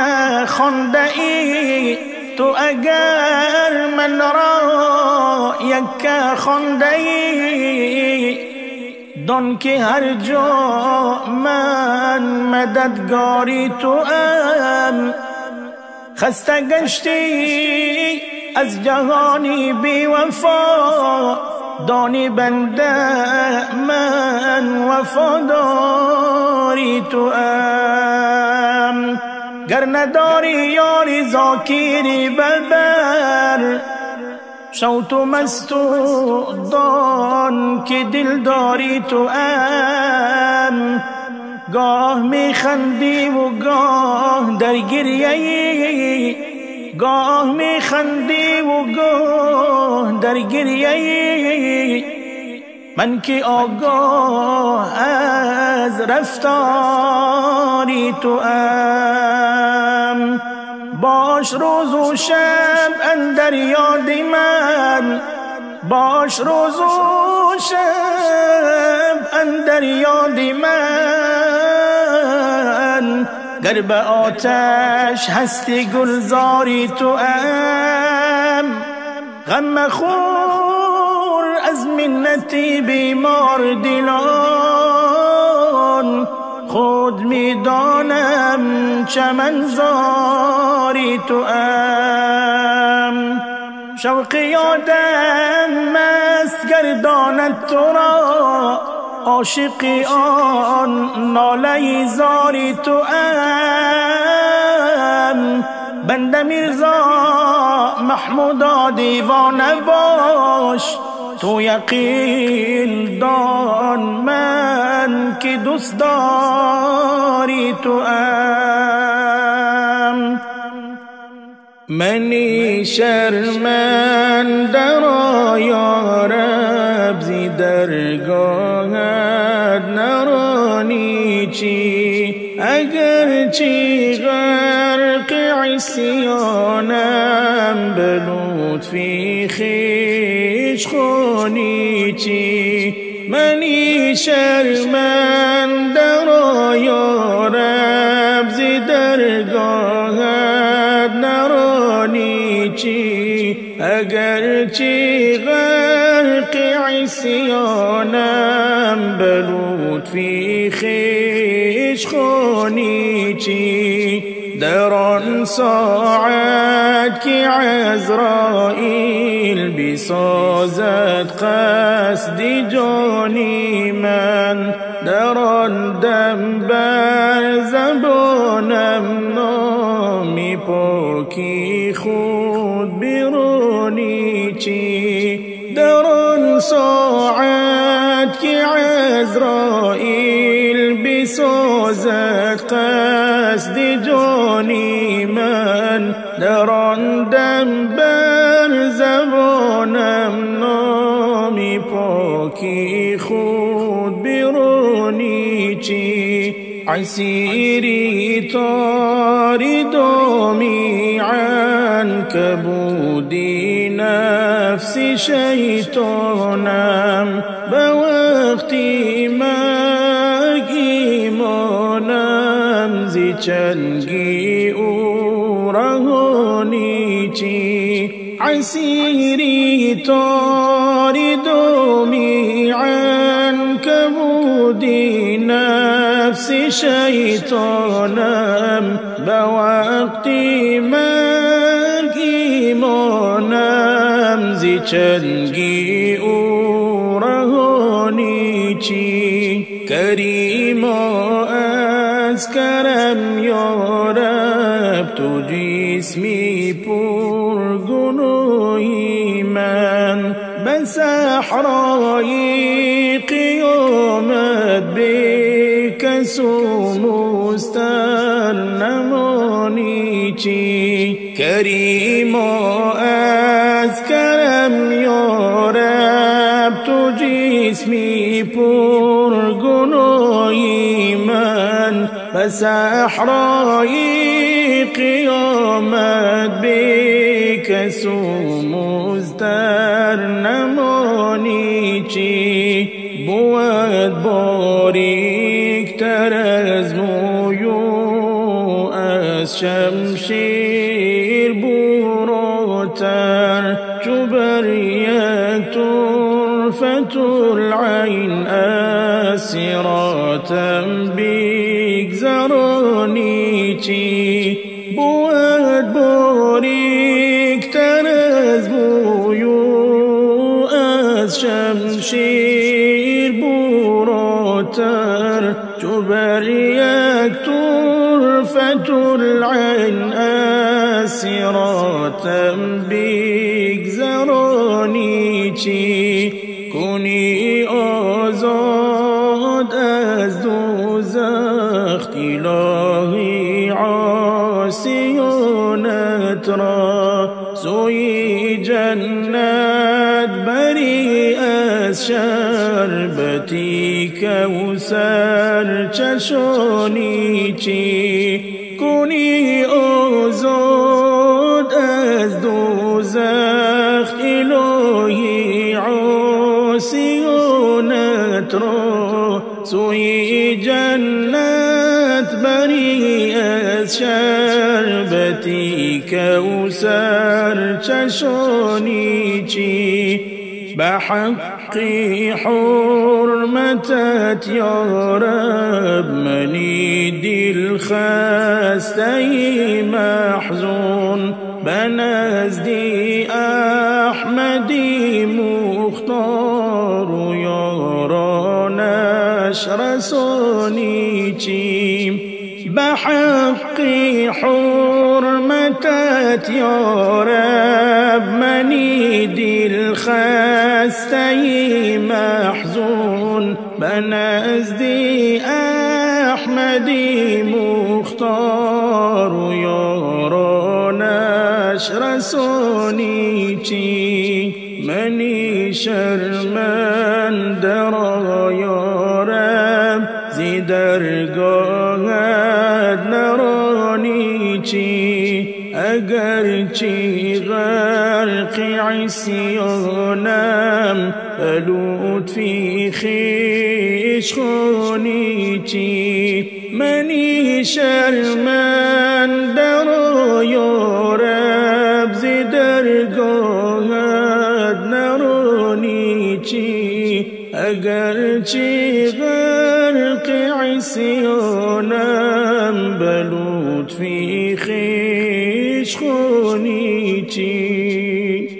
خونده ای تو اگر من را یک خونده ای دان که هر جا من مددگاری تو خسته گشتی از جهانی بی وفا دانی بنده من وفاداری تو گر نداری یاری ذاکری ببر شوت و مست و دان که دل داری تو گاه می خندی و گاه در گریه گاه می خندی و گاه در گریه من که آگاه از رفتاری تو باش روز و شب اندر یاد من باش روز و شب اندر یاد من گر به آتش هستی گلزاری تو غم مخور از منتی بیمار دلان خود میدانم چمن زاری تو شوق یادم مست گرداند تو را عاشقی آن ناله زاری تو بنده میرزا محمودا دیوانه باش تو یقین دان من که دوست داری تو منی شرمنده را یا رب زی درگاهت نرانی چی اگر چی غرق عصیانم به لطفی خویش خونی چی منی شرمنده را یا رب زی درگاهت نرانی چی اگر چی غرق عصیانم به لطفی خویش خونی چی در آن ساعت که عزرائیل بسازد قصد جانی من، در آن دم بر زبانم نامی پاکی خود برانی چی. در آن ساعت که عزرائیل بسازد قصد جانی من، در آن دم بر زبانم نامی پاکی خود برانی چی. عسیری تاریدامی عنکبودی نفس شیطانم، به وقتی مرگ ایمانم زی چنگی او رهانی چی. عسیری تاریدامی عنکبودی نفس شیطانم، به وقتی مرگ ایمانم زی چنگی او رهانی چی. کریما از کرم یارب تو جسمی پر گناهی من، به صحرای قیامت به کس و مستر نمانی چی. کریما از کرم یارب تو جسمی پر گناهی من، به صحرای قیامت به کس و مستر نمانی چی. بود باریک تر از موی از شمشیر براتر، چو بر یک طرفة العین اسیراتم بگذرانی چی. بود باریک تر از موی از شمشیر براتر، چو بر یک طرفة العین اسیراتم بگذرانی چی. کنی آزاد از دوزخ الهی عاصیانت را، سوی جنت بری از شربتی کوثر چشانی چی. کنی آزاد از دوزخ الهی عاصیانت را، سوی جنت بری از شربتی کوثر چشانی چی. به حق حرمتت یا رب منی دل خسته محزون، به نزدی احمدی مختار و یارانش رسانی چی. به حق حرمتت یا رب منی دل خسته محزون، به نزدی احمدی مختار و یارانش رسانی چی. منی شرمنده را یا رب زی درگاهت نرانی چی. اگر چی غرق عصیانم به لطفی خویش خانی چی. منی شرمنده را یا رب زی درگاهت نرانی چی. اگر چی غرق عصیانم به لطفی خویش خونی چی.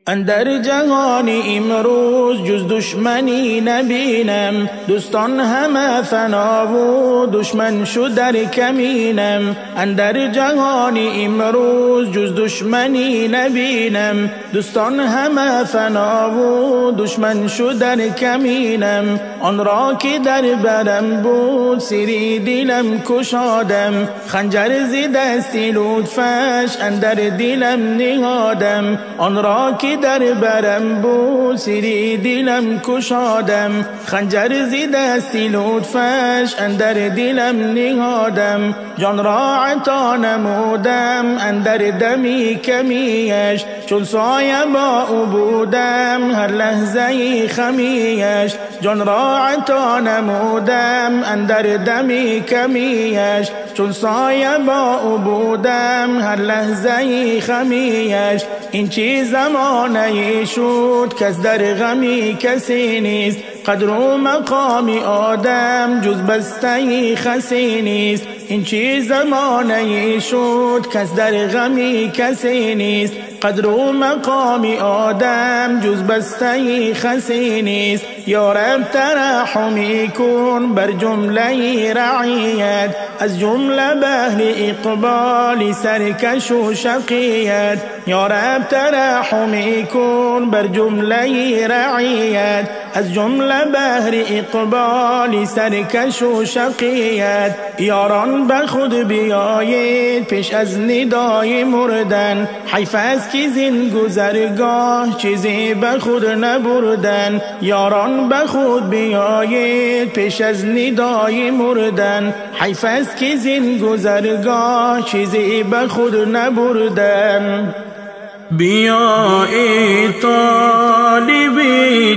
اندر جهانی امروز جز دشمنی نبینم، دوستان همه فنا و دشمن شد در کمینم. اندر جهانی امروز جز دشمنی نبینم، دوستان همه فنا و دشمن شد در کمینم. آن را که در برم بود سری دلم کشادم، خنجر زی دستی لطفش اندر دلم نهادم. آن را که در برم بود سری دلم کشادم، خنجر زی دستی لطفش اندر دلم نهادم. جان را عطا نمودم اندر دمی کمیش، چون سایه با او بودم هر لحظه خمیش. جان را عطا نمودم اندر دمی کمیش، چون سایه با او بودم هر لحظه خمیش. این چی زمانه شد کس در غمی کسی نیست، قدر و مقام آدم جز بسته خسی نیست. این چی زمانه شد کس در غمی کسی نیست، قدر و مقام آدم جز بسته خسی نیست. یا رب ترحمی کن بر جمله رعیت، از جمله بهر اقبال سرکش و شقیت. یا رب ترحمی کن بر جمله رعیت، از جمله بهر اقبال سرکش و شقیت. یاران به خود بیایید پیش از ندای مردن، حیف است که زین گذرگاه چیزی به خود نبردن. یاران به خود بیایید پیش از ندای مردن، حیف است که زین گذرگاه چیزی به خود نبردن. بیا ای طالب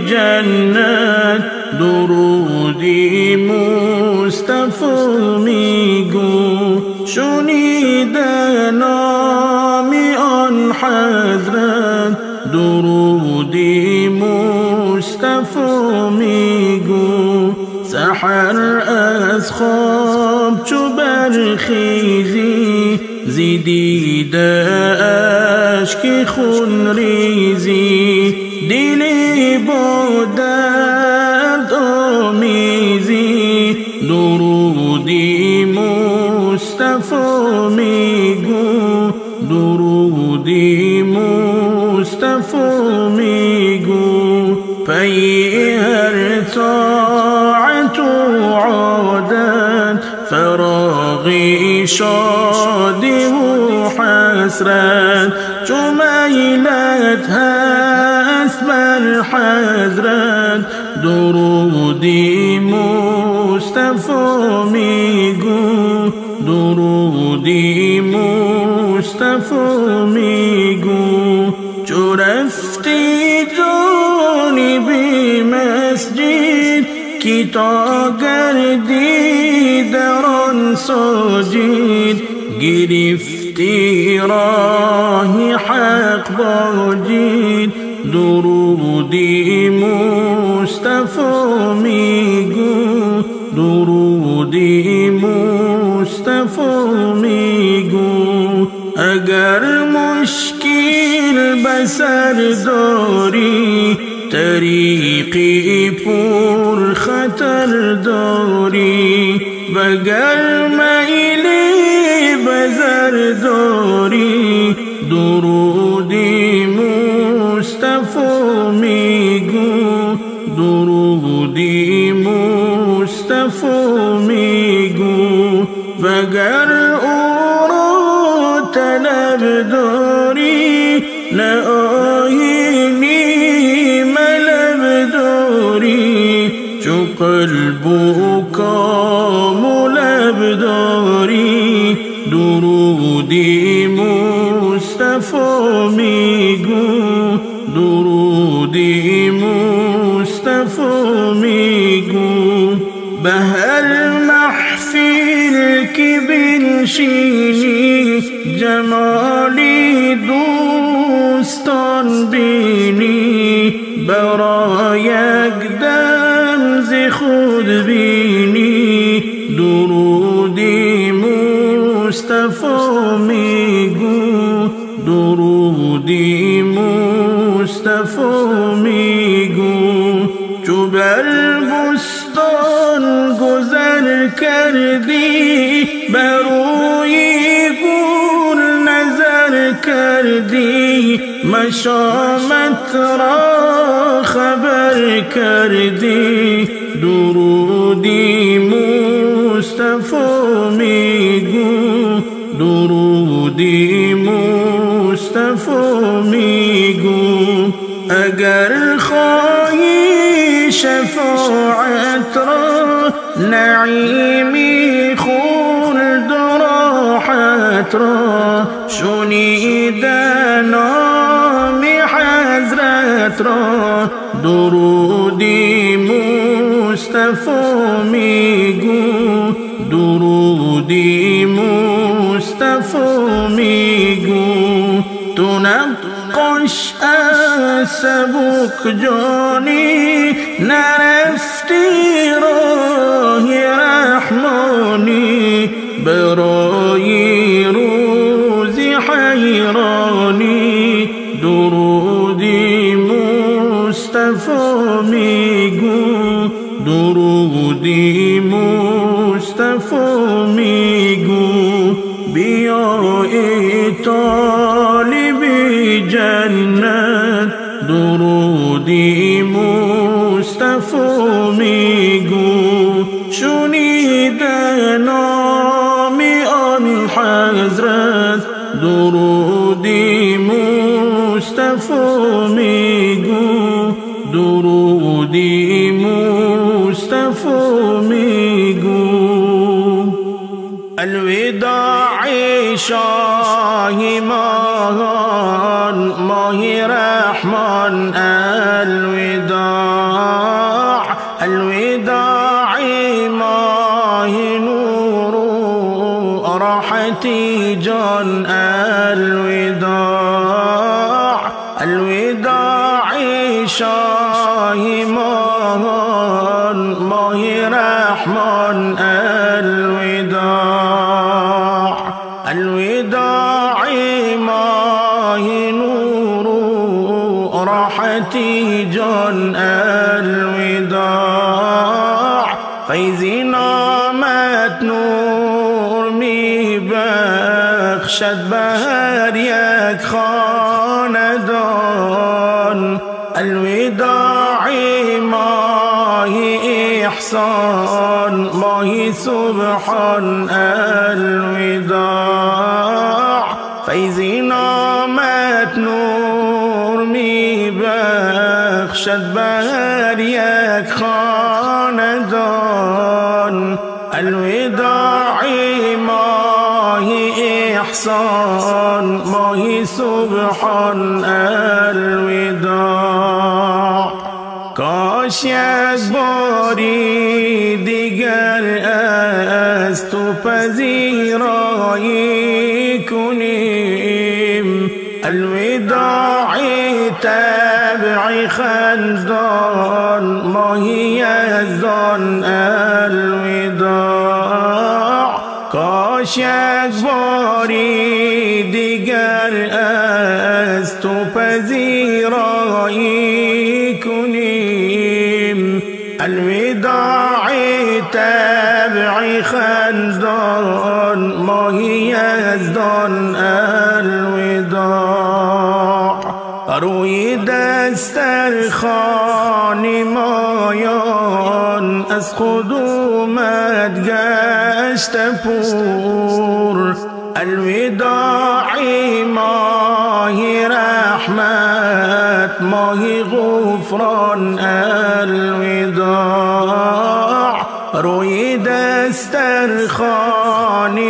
جنت، درودی مصطفی میگو. شنیده نام آن حضرت، درودی مصطفی میگو. سحر از خواب چو برخیزی، زی دیده اشک خون ریزی. دلی با درد آمیزی، درودی مصطفی میگو. درودی مصطفی میگو. پی هر طاعت و عادت، فراغی شادی و حسرت. چو میلت هست بر حضرت، درودی مصطفی میگو. درودی مصطفی میگو. چو رفتی جانبی مسجد، کی تا گردی در آن ساجد. گرفتی راه حق با جید، درودی مصطفی میگو. درودی مصطفی میگو. اگر مشکل بسر داری، طریقی پر خطر داری. وگر میلی بزر داری، درودی مصطفی میگو. درودی مصطفی میگو. وگر او را طلب داری، نه آیینی ملب داری. چو قلب و کام و لب داری، درودی مصطفی میگو. درودی مصطفی میگو. به هر محفل که بنشینی، جمالی دوستان بینی. برای یک دم ز خود بینی، درودی مصطفی میگو درودی مصطفی میگو چو بر بستان گذر کردی بر روی گل نظر کردی مشامت را خبر کردی درودی مصطفی میگو درودی مصطفی میگو اگر خواهی شفاعت را نعیمی خلد راحت را شنیدن نام حضرت را درودی مصطفی میگو درودی مصطفی میگو تو نقاش از سبک جانی نرفتی راه رحمانی برای روزی حیرانی درودی مصطفی میگو درودی مصطفی میگو بیا ای طالب جنت درودی مصطفی میگو شنیده نام آن حضرت درودی مصطفی میگو درودی مصطفی میگو الوداع شاه ماهان ماه رحمان الوداع الوداع ماه نور راحتی جان الوداع الوداع شاه ماهان ماه رحمان الوداع الوداع ماه نور راحتی جان الوداع فیضی نامت نور می بخشد بهر یک خاندان الوداع ماه احسان ماه سبحان الوداع فیضی نامت نور می بخشد بهر یک خاندان الوداع ماه احسان ماه سبحان الوداع کاش یک باری دیگر از تو پذیرایی کنیم الوداع تبع خندان ماهی یزدان الوداع کاش یک باری دیگر از تو پذیرایی کنیم الوداع تبع خندان ماهی یزدان الوداع روی دسترخوان مایان از خود اومد گشت پور الوداع ماه رحمت ماه غفران الوداع روی دسترخوان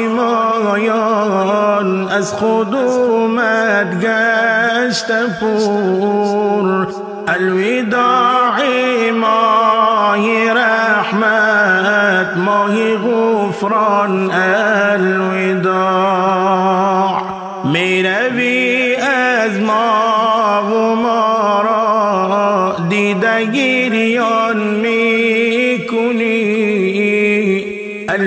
مایان از خود اومد گشت پور الوداع ماه رحمت ماه غفران الوداع میروی از ما و ما را دیده گریان میکنی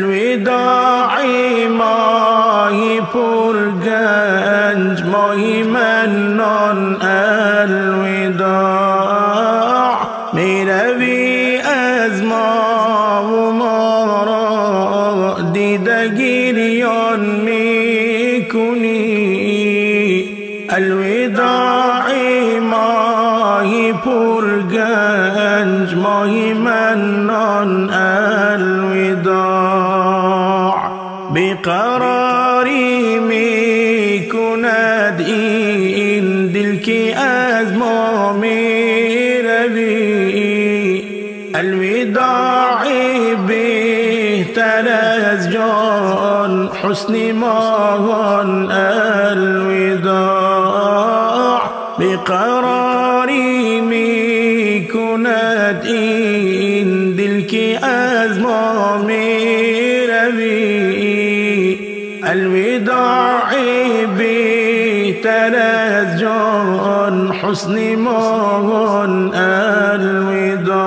الوداع ماهی پرگنج ماهی منان الوداع میروی از ما و ما را دیده گریان میکنی الوداع ماهی پرگنج ماهی منان الوداع بیقراری میکند این دل که از ما میروی الوداع بهتر از جان حسن ماهان الوداع بیقراری میکند این دل که از ما میروی الوداع بهتر از جان حسن ماهان الوداع